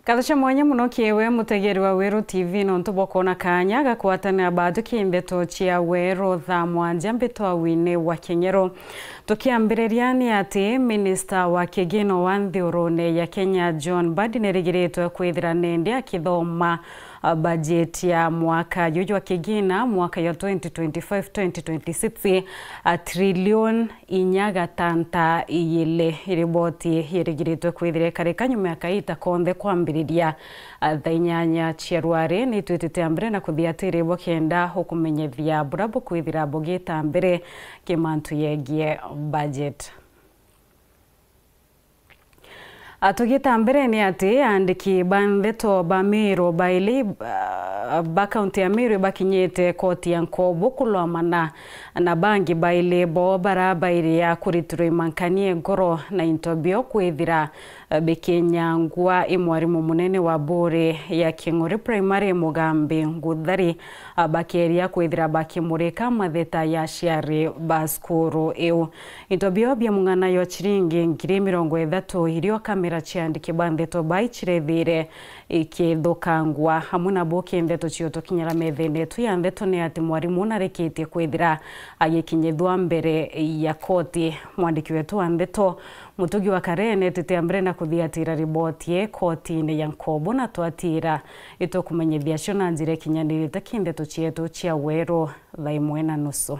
Kathasha mwanya muno kiewe mutegeri wa Weru TV no ntubokona kanya gakwatana bado kimbeto chia Weru tha mwanja mbeto awine wa Kenyero. Tukiambiririani ati Minister wa Kigino wa Nthurune ya Kenya John Mbadi neregeretwe kwithira nende akithoma budget ya mwaka yuju wa Kigina mwaka ya 2025-2026 trilioni inyaga tanta iyile riboti yeregeretwe kwithire kareka nyuma ya kaita konde kwambiriria thainyanya cherware ni twitite ambere na kuthiatire bokenda hukumenyethia burabo kwithira bogeta ambere kimantu yegie budget. Atugita mbere ni ati andiki bandheto ba Meru baili ba county ya Meru bakinyete koti ya Nkobo kulomana na bangi baili bo barabairi ya kuriturwe mankanie ngoro na intobio kwithira Bekenya ngwa imwarimu munene wa bore ya King'ori Primary Mugambi Nguthari bakeria kwithira bakimurika matheta ya ciari baskuru eu intobio bya mungana yo chiringi 30 irio kamera chiandike bandheto baichirethire ikithukangwa hamwe na boke ndeto cio kinyara methene tu ya ndeto ni ati mwarimu nareketie kwithira agikinyethwa mbere ya koti. Mwandiki wetu wa ndeto Mutugi wa Karene tete na kuthiatira riboti ye koti-ini ya Nkobo na twatira ito kumenyethia cio na njira kinyanirite kindeto cietu cia Weru thaa 1:30.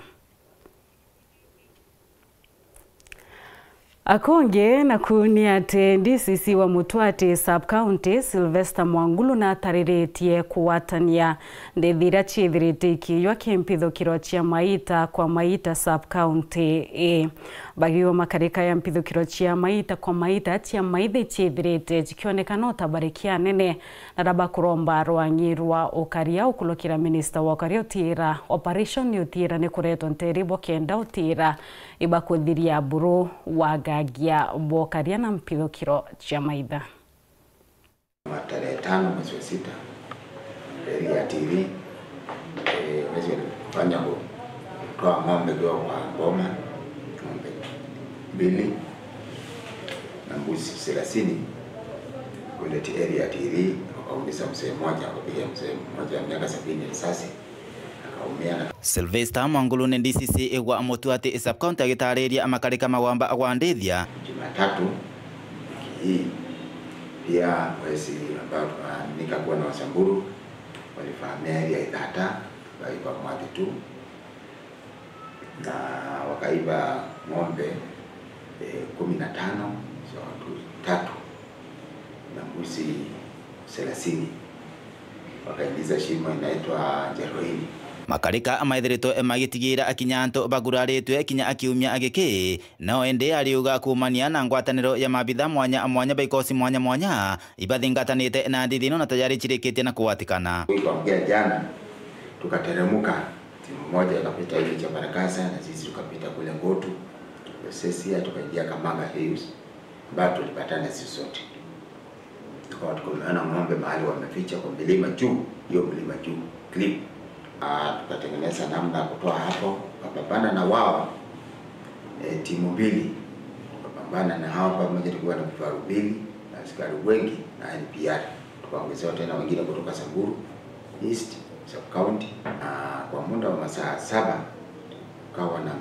Akonge na kuni ate DCC wa Mutwati sub-county Sylvester Mwangulu na atariretie kuwatania ndethira chithirite ikiywa kempitho kiro chia Maita kwa Maita sub-county bagio makarika ya mpitho kiro chia Maita kwa Maita chia Maitha chithirite chikionekana tabarikia nene na raba kuromba rwangirwa ukaria ukulokira minister wa ukaria utira operation utira ni kureto nteribo kenda utira ibakuthiria buru wagagia bokaria na mpitho kiro chia Maitha. Tarehe 5 mwezi wa 6 ya TV mwezi kufanya kutoa ng'ombe kwa Boma, ng'ombe 2 na mbuzi 30 kuleti area TV wakaumisa mzee mmoja kupiga mzee mmoja miaka 70 risasi akaumia. Sylvester Mwangulu ne DCC wa Mutwati sub-county agitariria amakarika mawamba agwandithia Jumatatu hii pia wezi ambao nikakuwa na Wasamburu walifahamia area Ithata waiba mwati tu na wakaiba ng'ombe 15 so watu 3 na mbuzi 30 wakaingiza shimo inaitwa Jeroini. Makarika amaithirito magitigira akinyanto baguraritwe kinya akiumia agiki no ende ariuga kumania na ngwataniro ya mabitha mwanya baikosi mwanya ibathingatanite na ndithino na tayari chirikitie na kuwatikana. Kuongea jana tukateremuka timu moja ikapita hivi cha Barakasa na sisi tukapita kule Ngotu sisi tukaingia Kamanga Hills ambapo tulipatana sisi sote tukaona ng'ombe mahali wameficha kwa milima juu, hiyo milima juu clip. Tukatengeneza namna kutoa hapo, tukapambana na wao timu mbili, tukapambana na hao pamoja, tulikuwa na vifaru 2 na askari wengi na NPR, tukaongezea tena wengine kutoka Samburu East sub county. Kwa muda wa masaa 7 tukawa na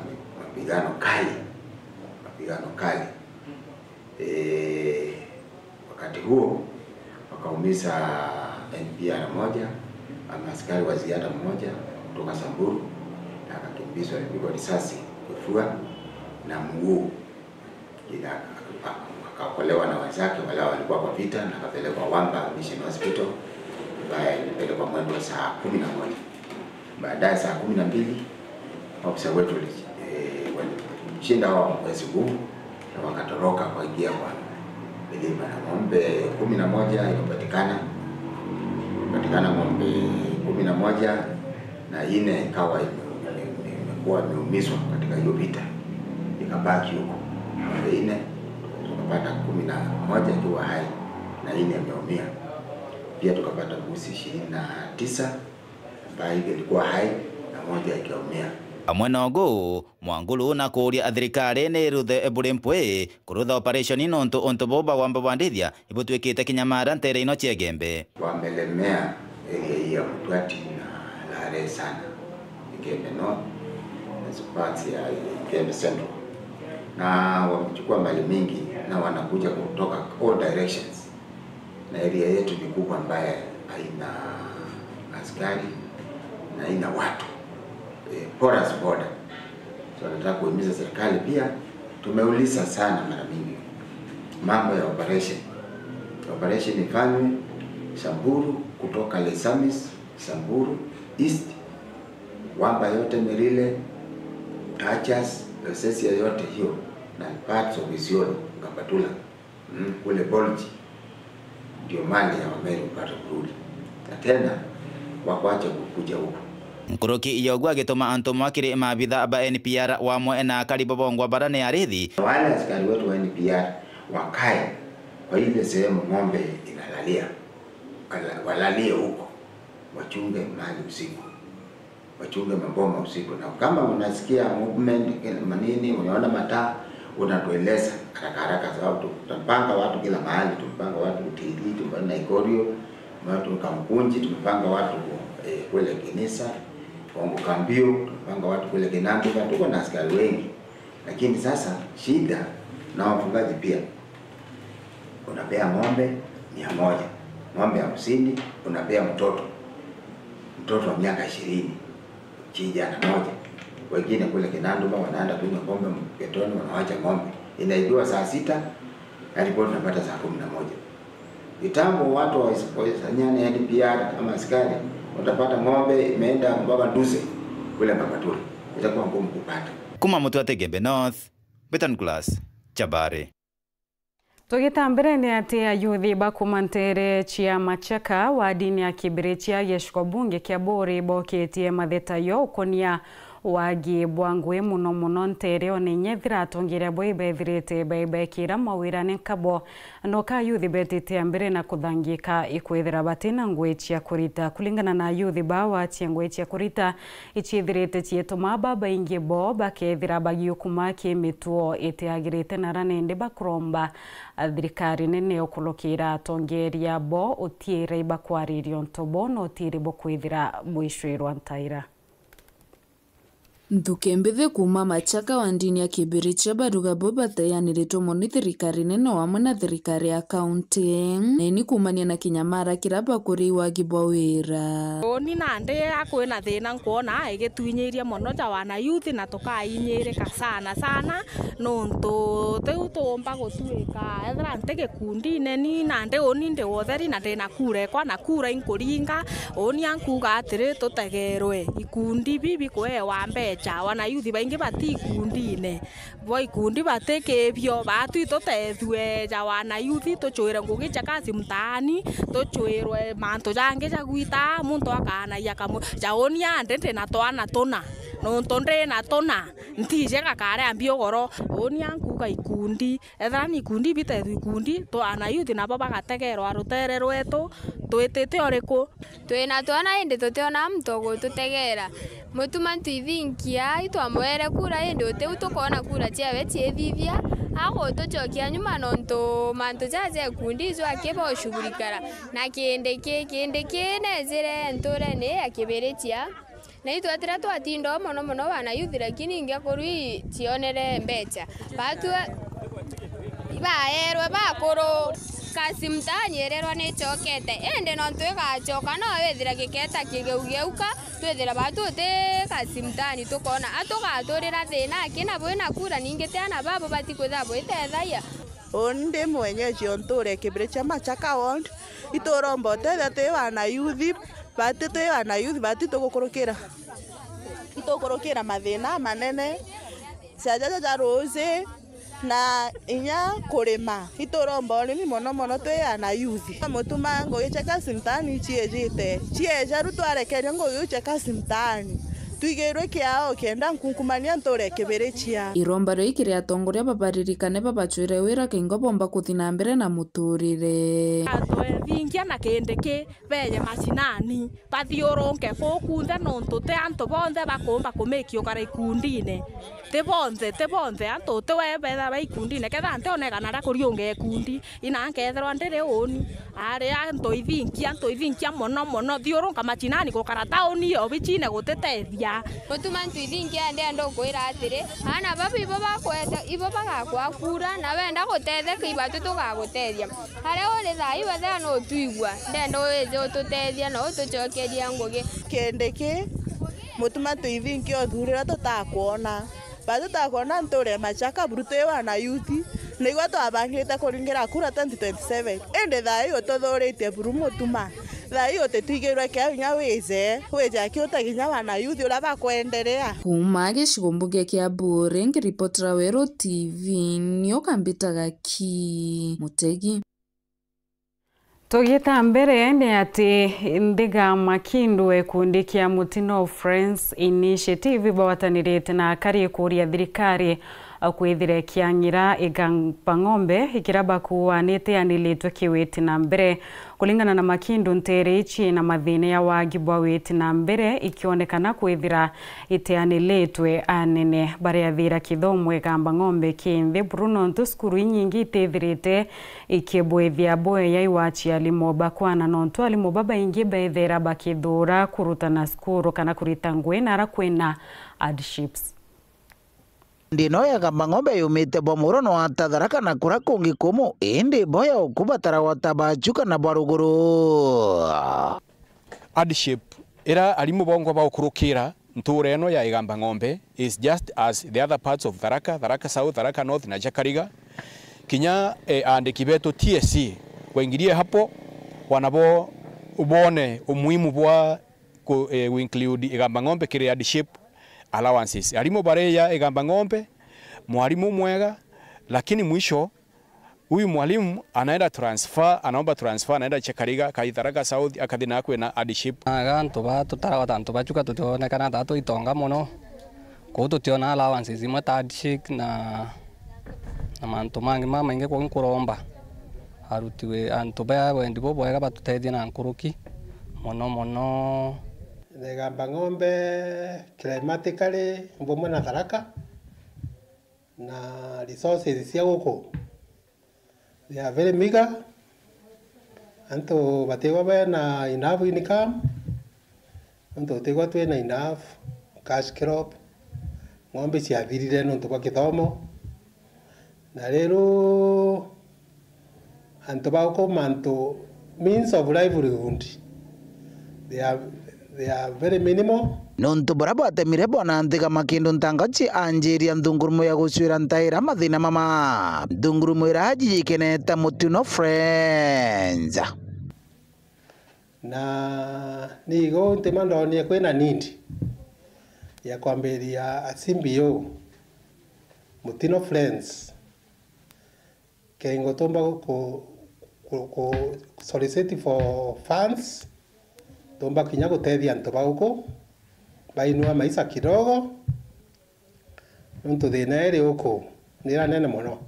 mapigano kali. Wakati huo wakaumiza NPR moja, askari wa ziada mmoja kutoka Samburu na akakimbizwa, alipigwa risasi kifua na mguu, ila akaokolewa na wenzake wale walikuwa kwa vita na akapelekwa Wamba Mission Hospital baadaye alipelekwa mwendo wa saa 11. Baadaye saa 12 ofisa wetu walishinda wao mwezi huu na wakatoroka kuingia kwa milima na ng'ombe 11 ilipatikana ng'ombe 11 na 4 ikawa imekuwa imeumizwa katika hiyo vita, ikabaki huko ng'ombe 4 tukapata 11 ikiwa hai na 4 imeumia. Pia tukapata mbuzi 29 ambayo ilikuwa hai na moja ikiumia. Amwe nogo Mwangulu na kuria athirikari ni ruthe burempwe kurutha operation nonto boba wamba bandithia ibutwikite kinyamara ntere ino Chiegembe. Wamelemea area ya Mtwati na Lare sana. Igembe North na parts ya Igembe Central. Na wamechukua mali mingi na wanakuja kutoka all directions. Na area yetu ni kubwa ambaye haina askari na haina watu. Porous border. So nataka kuhimiza serikali pia, tumeuliza sana mara mingi mambo ya operation ifanywe Samburu kutoka Lesamis, Samburu East, Wamba yote, Merile, Achas, Lesesia yote hiyo na parts of Isiolo, Kapatula, kule Bolji, ndio mali ya Wameru upate kurudi. Na tena wakwache kukuja huko. Nkuruki iyogwa gituma antu mwakiri maabitha ba NPR wamwe na karibobongwa barani arithi. Wale askari wetu wa NPR wakae kwa ile sehemu ng'ombe inalalia, walalie huko, wachunge mali usiku, wachunge maboma usiku. Na kama unasikia movement manini, unaona mataa, unatueleza haraka sababu tutapanga watu kila mahali. Tumepanga watu Utili, tumepanga Ikorio, watu Kampunji, tumepanga watu kule Kinisa, Kongo Kambio, tumepanga watu kule Kinambi. Tuko na askari wengi, lakini sasa shida na wafugaji pia. Unapea ng'ombe 100, ng'ombe 50 unapea mtoto wa miaka 20, kijana moja. Wengine kule Kinanduba wanaenda kunywa ng'ombe mketoni, wanaacha ng'ombe inaibiwa saa 6 hadi kwa tunapata saa 11. Kitambo watu wasanyane NPR kama askari, utapata ng'ombe imeenda mpaka Duze kule Kapatula, itakuwa ngumu kupata. Kuma Mtwati Igembe North, Betan Class, Chabare. Tugitambire ni ati ayuthi bakumantere chia machaka wa dini ya Kibiritia giciko bunge kia Bori boketie mathetayo ukonia wagi bwangwe muno ntere one nyethira atongire boibe thirite baibekira mawira nkabo no ka ayuthi betite ambere na kuthangika ikwethira batina ngwechia kurita kulingana na ayuthi bawa ngwechia kurita ichithirite chietuma baba ingi bo bakethira bagiukuma kimituo itiagirite na ranende bakromba thirikari nene okulokira atongeria bo utiire bakwaririo ntobo no tire bokwithira bwishwirwa ntaira. Nthukembithe kuma machaka wa ndini ya Kibiritia baruga boba tayanirito moni thirikari nene wamwe na thirikari ya kaunti neni kumania na kinyamara kiraba kuri wagi bwa wira. Oni nande akwena thina nkuona igitwinyiria mono ja wana youth na tukainyirika sana nonto teu tumba gutwika ethra ntege kundi neni nande oni ndi wotheri na ndina kure kwa na kura inkuringa oni ankuga atiri tutegerwe ikundi bibi kwe wambe wana youth baingi bati kundine bo ikundi batekebyo batu tutethwe ja wana youth tuchwire ngugi chakazi mtaani tuchwirwe manto jange jagwita muntu akana yakamu jaoni ande na twana tona no tonde na tona ntije kakare ambio goro oni ankuga ikundi ethani ikundi bitethwe ikundi to ana youth na baba gategerwa rutere rwetu twitete oriku twina twana indi tutiona mtogo tutegera mutuma ntwithinkia itwamwere kura indi uteu tukona kura ciawe ciethithia ago tuchokia nyuma nonto manto jaje kundi izo akeba ushughulikara na kinde nezire ntureni ya Kibiritia na itwatira twatindo mono wana youth lakini ingia kurui tionere mbecha batu baerwe bakoro kasi mtanyererwa ni chokete ende no twigachoka no wethira giketa kigeugeuka twethira batu te kasi mtani tukona atugaturira thina kina bwina kura ningiteana babo batikwitha bwitethaya onde mwenyeji onture Kibiritia machaka ward itorombo tethe te wana youth bati tugukurukira mathina manene jaja rose na inya kurima itoromba urimi mono tweyana youth mutuma ngugi cheka simtani chiejite chieja rutwarekeria ngugi cheka simtani tuigeirwe kiao kenda nkunkumania ntore kiberechia iromba rio ikiri atongoria babaririkane babachwire wira kingo bomba kuthi na mbere na muturire vingia na kendeke benye mashinani bathiuronke kukunthe nontu te antu bonthe bakumba kumikio kara ikundine te bonthe antu te webetha ba ikundine ketha nte onegana ra kuriunga ikundi ina nketherwa ndire uni ari antu ithinkia mono thiurunka mashinani gukara tauni yo bichine gutetethia gutuma ntu ithinkia ndendo kwira atiri ana baba ibo bakweta ibo bagakwa kura na wenda gutetheka ibatu tugagutethia hari uri thai wetha no tuigwa ndendo weze ututethia no utucokeria ngugi kendeke mutuma tu ithinkia thurira tutakwona batutakona ntore machaka brute wana yuthi nigwa twabangite kuringira kura 2027 ende thai ututhurite buru mutuma thai utetuigirwe kiahinya wize akiutaginya wana yuthi ura bakwenderea kuma gicigo mbuge kia Mburi ngiripotera Wero TV nio kambitaga ki Mutegi. Tugita mbere ni ati Ndiga Makindu ekundi kia Mutino Friends Initiative bawatanirite na kari kuria thirikari kwithire kiangira igamba ng'ombe ikiraba kuanite anilitwe kiwiti na mbere kulingana na Makindu ntere ichi na mathine ya wagibwa witi na mbere ikionekana kwithira iteanilitwe anene bare ya thira kithomwe igamba ng'ombe kinthi Bruno ntuskuru nyingi itethirite ikibwethia boye ya iwachi alimoba kwana nontu alimoba baingi bethera bakithura kurutana skuru kana kurita ngwena ara kwina hardships ndino ya gamba ng'ombe yumite bomuro no atatharaka na kura kungi kumu indi boya ukubatara watabachuka na baruguru hardship era alimu bongo ba ukurukira nture eno ya igamba ng'ombe is just as the other parts of Tharaka South, Tharaka North na Jakariga kinya andiki betu TSC waingirie hapo wanabo ubone umuhimu bwa include igamba ng'ombe kiri hardship allowances. Alimu bareya igamba ng'ombe, mwalimu mwega, lakini mwisho huyu mwalimu anaenda transfer, anaomba transfer, anaenda Jakariga, Tharaka South, akadina kwe na hardship. Gantu ba tutara tantu bachuka tutionekana tatu itonga muno. Ko tutiona allowances imwe hardship na mantu mangi mama inge kwa nkuromba. Arutiwe antu ba wendi bo boega batutethia na nkuruki mono Igamba ng'ombe climatically mbomwe na Tharaka na resources cia guku they are very meager anto batewa ba na enough income anto tegwa tu na enough cash crop ng'ombe cia thirire no to bakithomo na rero anto ba ko manto means of livelihood they are very minimal. Nontu baraba atemire bona Ndiga Makindu ntangachi anjeria ndungurumo ya gucwira ntaira mathina mama ndungurumo iraji ikeneta Mutino Friends na nigo ntemandoni kwena nindi ya kwamberia asimbio Mutino Friends kengo tomba ko solicit for funds tomba kinya gutethia ntu bauko bainua maisa kidogo ntu thina iri uko nira nene muno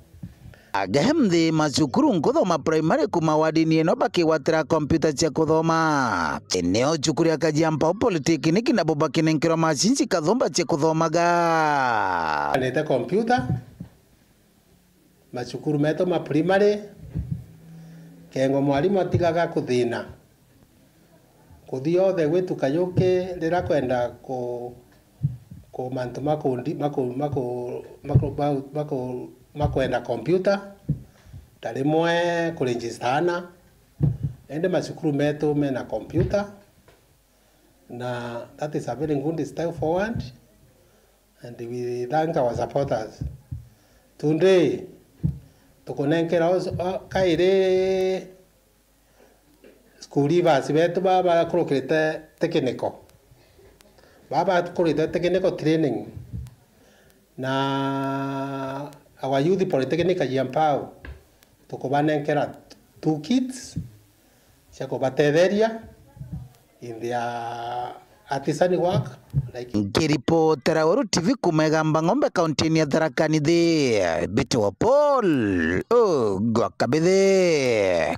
agehemthi macukuru nkuthoma primary kuma wadini eno bakiwatira kompyuta cia kuthoma eneo cukuru ya Kajiampa Polytechnic na bobakinenkero machinci kathomba cia kuthomaga nete kompyuta macukuru meto ma primary kengo mwalimu atigaga kuthina kuthio the wetu kayuke rira kwenda ko mantu makwenda computer tarimwe kurejistana ende macukuru metu mena computer na that is a very good step forward and we thank our supporters today tukonenkera kaire skuli basi betu baba kurokete technical baba kurokete technical training na our youth polytechnic Kajiampa tukobanenkera 2 kids chako batetheria in their atisani work like Ngiripotera Uru TV kumegamba ng'ombe kaunti ya Tharaka Nithi Bito wa Paul Gwakabithe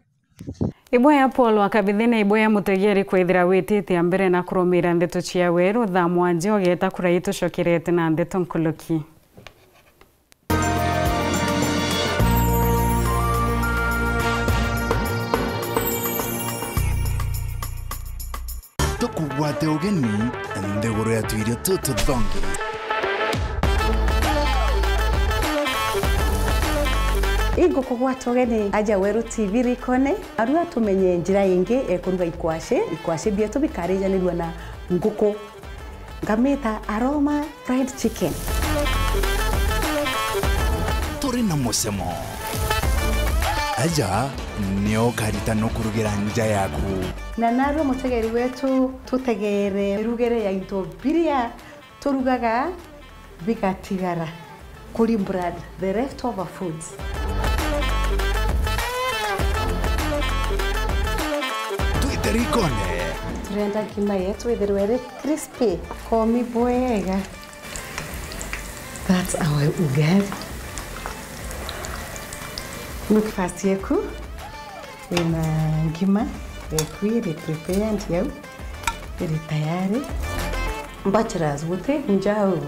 Iboya Paul wakabithina iboya mutegeri kwithira witite mbere na kurumira ndeto cia weru tha mwanje ogeta kuraitu shokirete na ndeto nkuluki Tukuwate ugeni ndegoro ya tuirio tutu thongi Ingo kugwata ugeni aja Weru TV rikone arua tumenye njira ingi ekuruga ikwashe bia tubikarijanirwa na nguku ngamita Aroma fried chicken turi na musemo aja nio karita no kurugira nja yaku na narwo mutegeri wetu tutegere rugere ya into biria turugaga bigatigara kuri brad the leftover foods tuiterikone turenda ngima yetu ithirwe crispy komi boega that's our ugali nukifasi yeku ina ngima yeku iri prepared yau iri tayari mbachirazi wote njao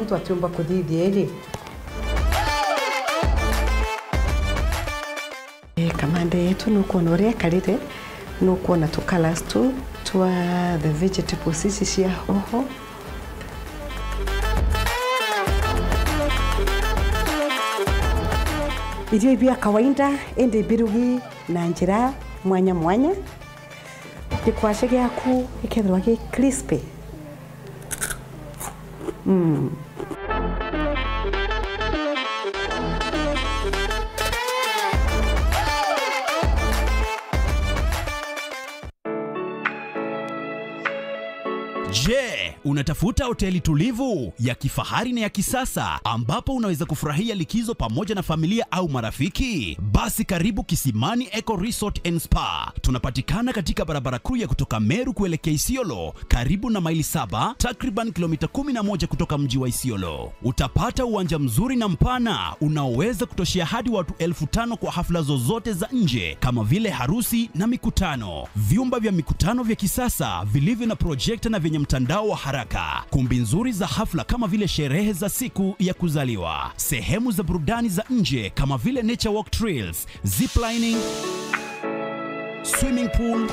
mtu atiumba kudhidi eri kamande yetu nukuona uria karire nukuona tu colors tu twa the vegetables ici cia hoho irio ibia kawaida ende birugi na njira mwanya gikwashe giaku ikethirwa gi crispy Je, unatafuta hoteli tulivu ya kifahari na ya kisasa ambapo unaweza kufurahia likizo pamoja na familia au marafiki? Basi karibu Kisimani Eco Resort and Spa. Tunapatikana katika barabara kuu ya kutoka Meru kuelekea Isiolo, karibu na maili 7, takriban kilomita 11 kutoka mji wa Isiolo. Utapata uwanja mzuri na mpana unaoweza kutoshea hadi watu 5,000 kwa hafla zozote za nje kama vile harusi na mikutano. Vyumba vya mikutano vya kisasa vilivyo na projector na vyenye mtandao wa haraka, kumbi nzuri za hafla kama vile sherehe za siku ya kuzaliwa, sehemu za burudani za nje kama vile nature walk trails, ziplining, swimming pool,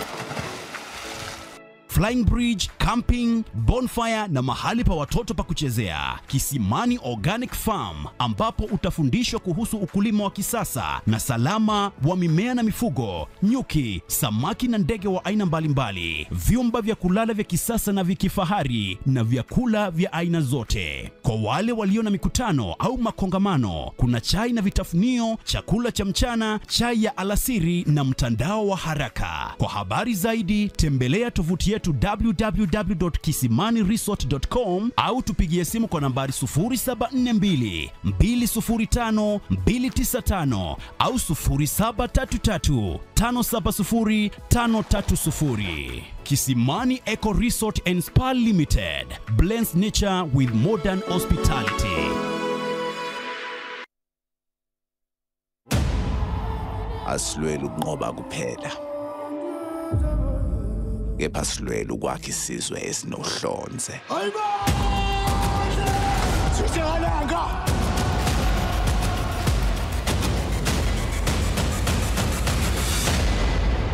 flying bridge, camping, bonfire na mahali pa watoto pa kuchezea. Kisimani Organic Farm ambapo utafundishwa kuhusu ukulima wa kisasa na salama wa mimea na mifugo, nyuki, samaki na ndege wa aina mbalimbali. Vyumba vya kulala vya kisasa na vikifahari na vyakula vya aina zote. Kwa wale walio na mikutano au makongamano, kuna chai na vitafunio, chakula cha mchana, chai ya alasiri na mtandao wa haraka. Kwa habari zaidi tembelea tovuti yetu www.kisimaniresort.com au tupigie simu kwa nambari 0742 205 295 au 0733 570 530. Kisimani Eco Resort and Spa Limited blends nature with modern hospitality. Asilwela ukunqoba kuphela, kepha silwela ukwakha isizwe esinohlonze.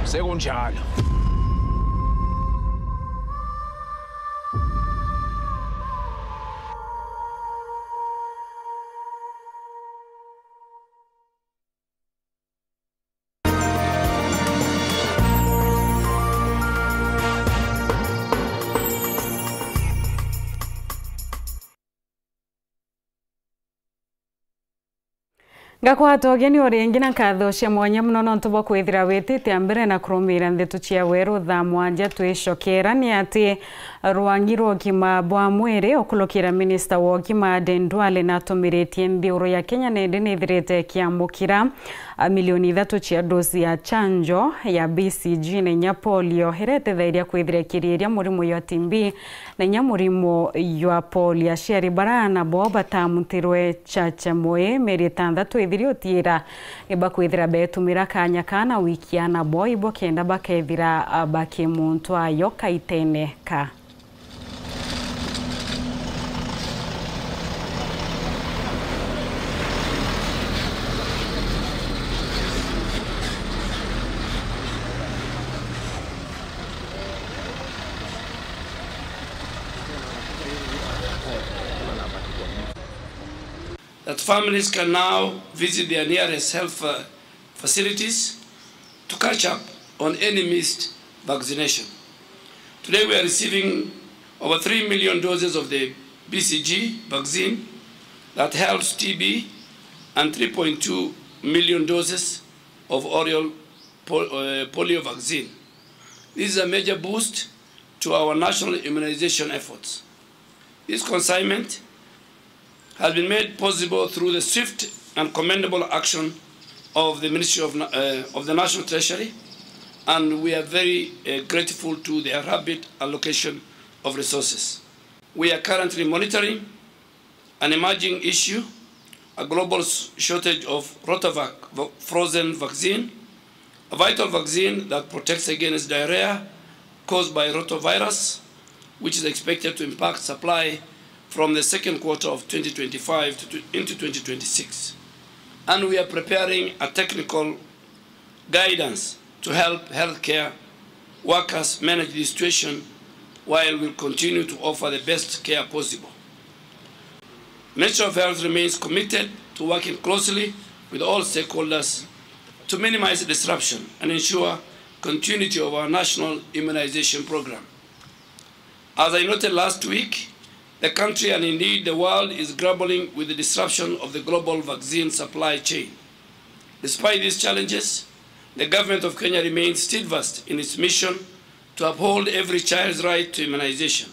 Sekunjalo. Gakwata ogeni oringi na katho cia mwanya muno nontu bwa kwithira witite mbere na kurumira ndeto cia weru tha mwanja twicokera ni ati rwangiro kima bwa mwere okulokira minister wa kima Aden Duale na tomiretie nthiguru ya Kenya nende nithirite kiamukira milioni 3 cia dosi ya chanjo ya BCG na nya polio herete thairia kwithira kiriria murimu ya TB na nya murimu ya polio ciari barana bo batamutirwe chacha moe meri 6 ithirio tira iba kwithira betumira kanya kana wiki ana bo ibo kenda bakethira bakimuntu ayo kaitene ka. That families can now visit their nearest health facilities to catch up on any missed vaccination. Today we are receiving over 3 million doses of the BCG vaccine that helps TB and 3.2 million doses of oral polio vaccine. This is a major boost to our national immunization efforts. This consignment has been made possible through the swift and commendable action of the Ministry of the National Treasury, and we are very grateful to their rapid allocation of resources. We are currently monitoring an emerging issue, a global shortage of Rotavac frozen vaccine, a vital vaccine that protects against diarrhea caused by rotavirus, which is expected to impact supply from the second quarter of 2025 into 2026. And we are preparing a technical guidance to help healthcare workers manage the situation while we continue to offer the best care possible. Ministry of Health remains committed to working closely with all stakeholders to minimize disruption and ensure continuity of our national immunization program. As I noted last week, the country and indeed the world is grappling with the disruption of the global vaccine supply chain. Despite these challenges, the government of Kenya remains steadfast in its mission to uphold every child's right to immunization.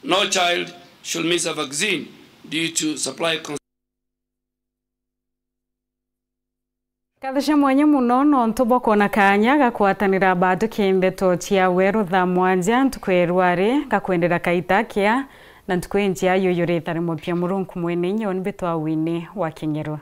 No child should miss a vaccine due to supply constraints. Kathisha mwanya muno no ntubo kona kanya gakwatanira badu kindeto cia weru tha mwanja ntukwerware gakwendera kaitakia na ntukwenjia yoyoretare mopia murunku mwene nyon betwa wine wa Kengero.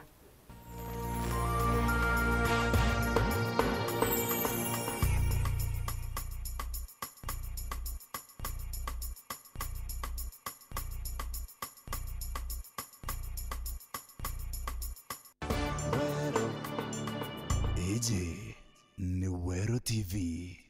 Eje ni Wero TV.